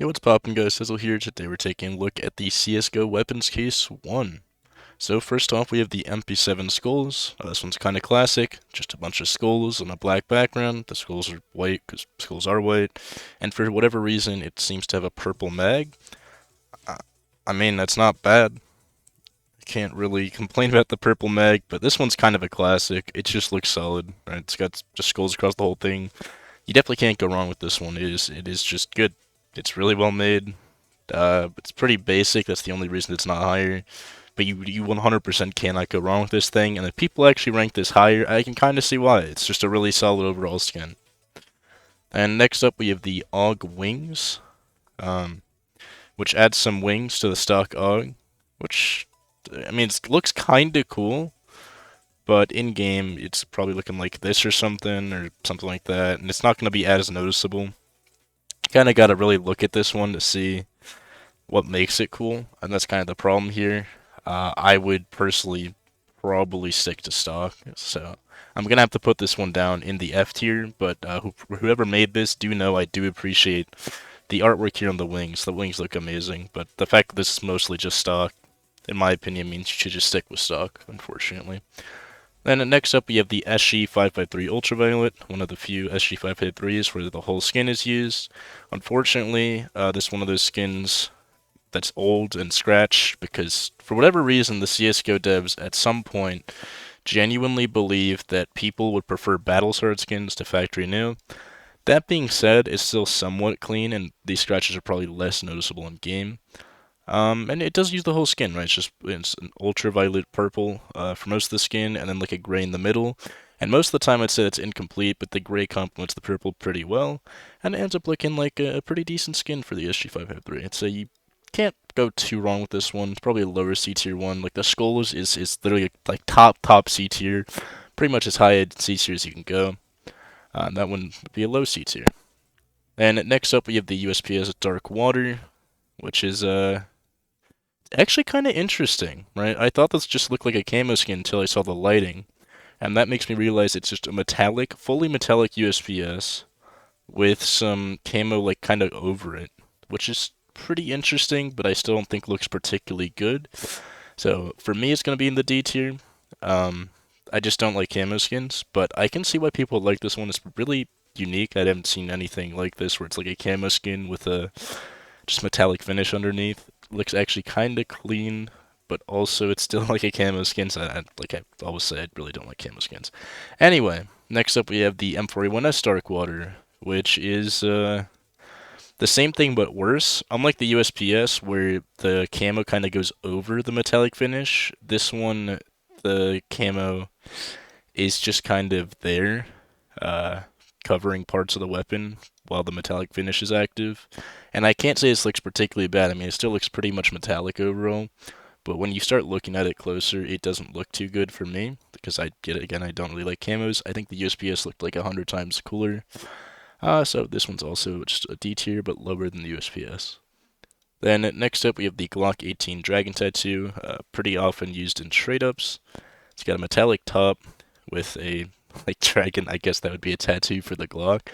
Hey, what's poppin', guys? Sizzle here. Today we're taking a look at the CSGO Weapons Case 1. So first off, we have the MP7 skulls. This one's kind of classic, just a bunch of skulls on a black background. The skulls are white because skulls are white, and for whatever reason, it seems to have a purple mag. I I mean, that's not bad. Can't really complain about the purple mag, but this one's kind of a classic. It just looks solid, right? It's got just skulls across the whole thing. You definitely can't go wrong with this one. It is just good. It's really well made. It's pretty basic. That's the only reason it's not higher. But you 100% cannot go wrong with this thing. And if people actually rank this higher, I can kind of see why. It's just a really solid overall skin. And next up, we have the AUG wings, um, which adds some wings to the stock AUG, which I mean it looks kind of cool. But in game, it's probably looking like this or something like that, and it's not going to be as noticeable. Kind of got to really look at this one to see what makes it cool, and that's kind of the problem here. I would personally probably stick to stock, so I'm gonna have to put this one down in the F tier. But whoever made this, do know I do appreciate the artwork here on the wings. The wings look amazing, but the fact that this is mostly just stock, in my opinion, means you should just stick with stock, unfortunately. Then next up, we have the SG553 Ultraviolet, one of the few SG553s where the whole skin is used. Unfortunately, this one of those skins that's old and scratched because for whatever reason the CSGO devs at some point genuinely believed that people would prefer battle sword skins to factory new. That being said, it's still somewhat clean and these scratches are probably less noticeable in game. And it does use the whole skin, right? It's an ultraviolet purple for most of the skin, and then like a gray in the middle. And most of the time, I'd say it's incomplete, but the gray complements the purple pretty well, and it ends up looking like a pretty decent skin for the SG553. I'd say you can't go too wrong with this one. It's probably a lower C tier one. Like the skulls is literally like top C tier, pretty much as high a C tier as you can go. That one would be a low C tier. And next up, we have the USPS Dark Water, which is actually kind of interesting, right? I thought this just looked like a camo skin until I saw the lighting, and that makes me realize it's just a metallic, fully metallic USPS with some camo like kind of over it, which is pretty interesting, but I still don't think looks particularly good. So for me, it's gonna be in the D tier. Um, I just don't like camo skins, but I can see why people like this one. It's really unique. I haven't seen anything like this where it's like a camo skin with a just metallic finish underneath. Looks actually kind of clean, but also it's still like a camo skin. So like I always say, I really don't like camo skins. Anyway, next up we have the M41S Dark Water, which is the same thing but worse. Unlike the USPS, where the camo kind of goes over the metallic finish, this one, the camo is just kind of there, uh, covering parts of the weapon while the metallic finish is active. And I can't say this looks particularly bad. I mean, it still looks pretty much metallic overall. But when you start looking at it closer, it doesn't look too good for me because I get it again. I don't really like camos. I think the USPS looked like 100 times cooler. So this one's also just a D tier, but lower than the USPS. Then next up, we have the Glock 18 Dragon Tattoo, pretty often used in trade ups. It's got a metallic top with a like dragon. I guess that would be a tattoo for the Glock.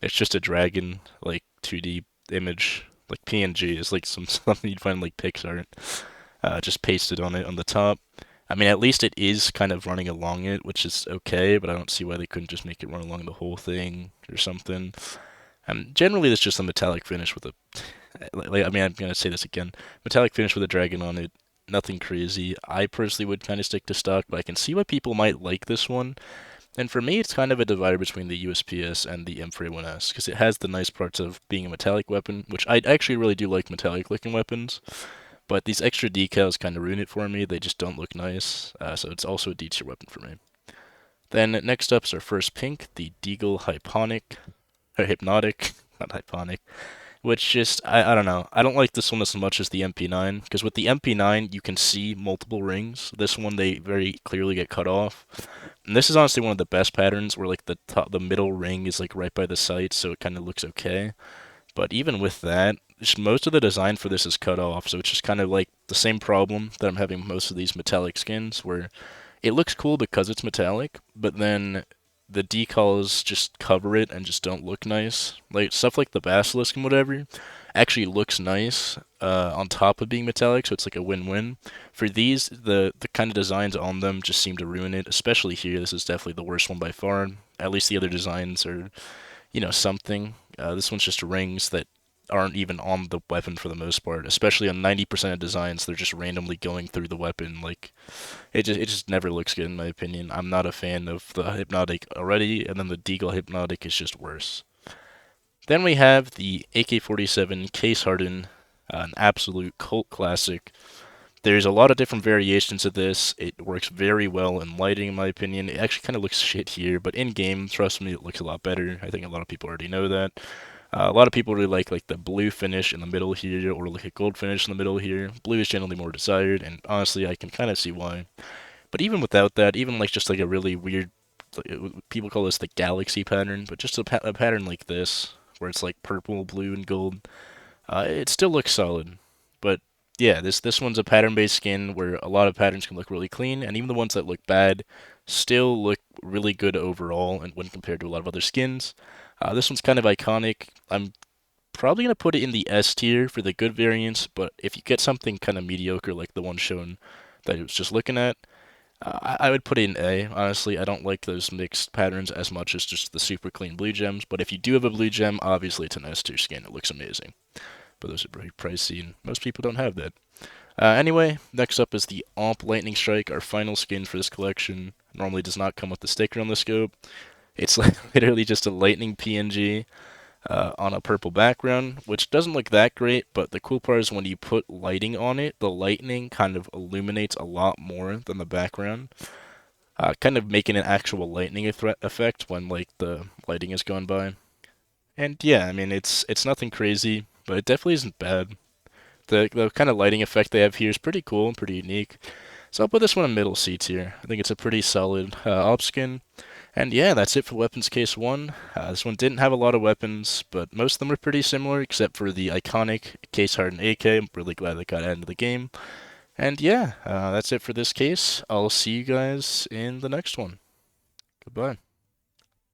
It's just a dragon, like 2D image, like PNG. It's like something you'd find like Pixar. Just pasted on it on the top. I mean, at least it is kind of running along it, which is okay, but I don't see why they couldn't just make it run along the whole thing or something. Generally, it's just a metallic finish with a, like, I mean, I'm gonna say this again, metallic finish with a dragon on it. Nothing crazy. I personally would kind of stick to stock, but I can see why people might like this one. And for me, it's kind of a divider between the USPS and the M41S because it has the nice parts of being a metallic weapon, which I actually really do like metallic looking weapons. But these extra decals kind of ruin it for me. They just don't look nice. So it's also a D tier weapon for me. Then next up is our first pink, the Deagle Hypnotic, not Hyponic, which just, I don't know. I don't like this one as much as the MP9, because with the MP9, you can see multiple rings. This one, they very clearly get cut off. And this is honestly one of the best patterns where like the middle ring is like right by the sight, so it kind of looks okay. But even with that, just most of the design for this is cut off, so it's just kind of like the same problem that I'm having with most of these metallic skins, where it looks cool because it's metallic, but then the decals just cover it and just don't look nice. Like stuff like the basilisk and whatever. actually looks nice on top of being metallic, so it's like a win-win. For these, the kind of designs on them just seem to ruin it, especially here. This is definitely the worst one by far. At least the other designs are, something. This one's just rings that aren't even on the weapon for the most part. Especially on 90% of designs, they're just randomly going through the weapon. Like it just never looks good in my opinion. I'm not a fan of the hypnotic already, and then the Deagle hypnotic is just worse. Then we have the AK-47 Case Hardened, an absolute cult classic. There's a lot of different variations of this. It works very well in lighting, in my opinion. It actually kind of looks shit here, but in game, trust me, it looks a lot better. I think a lot of people already know that. A lot of people really like the blue finish in the middle here, or like a gold finish in the middle here. Blue is generally more desired, and honestly, I can kind of see why. But even without that, even like just like a really weird, people call this the galaxy pattern, but just a pattern like this, where it's like purple, blue, and gold, it still looks solid. But yeah, this one's a pattern-based skin where a lot of patterns can look really clean, and even the ones that look bad still look really good overall, and when compared to a lot of other skins. This one's kind of iconic. I'm probably gonna put it in the S tier for the good variants, but if you get something kind of mediocre like the one shown that I was just looking at, I would put it in A. Honestly, I don't like those mixed patterns as much as just the super clean blue gems. But if you do have a blue gem, obviously it's an S tier skin. It looks amazing. But those are pretty pricey, and most people don't have that. Anyway, next up is the AMP Lightning Strike, our final skin for this collection. Normally does not come with the sticker on the scope. It's like literally just a lightning PNG on a purple background, which doesn't look that great, but the cool part is when you put lighting on it, the lightning kind of illuminates a lot more than the background, kind of making an actual lightning effect when like the lighting is going by. And yeah, I mean it's nothing crazy, but it definitely isn't bad. The kind of lighting effect they have here is pretty cool and pretty unique. So I'll put this one in middle C tier. I think it's a pretty solid op skin. And yeah, that's it for Weapons Case 1. This one didn't have a lot of weapons, but most of them were pretty similar, except for the iconic Case Hardened AK. I'm really glad they got added to the game. And yeah, that's it for this case. I'll see you guys in the next one. Goodbye.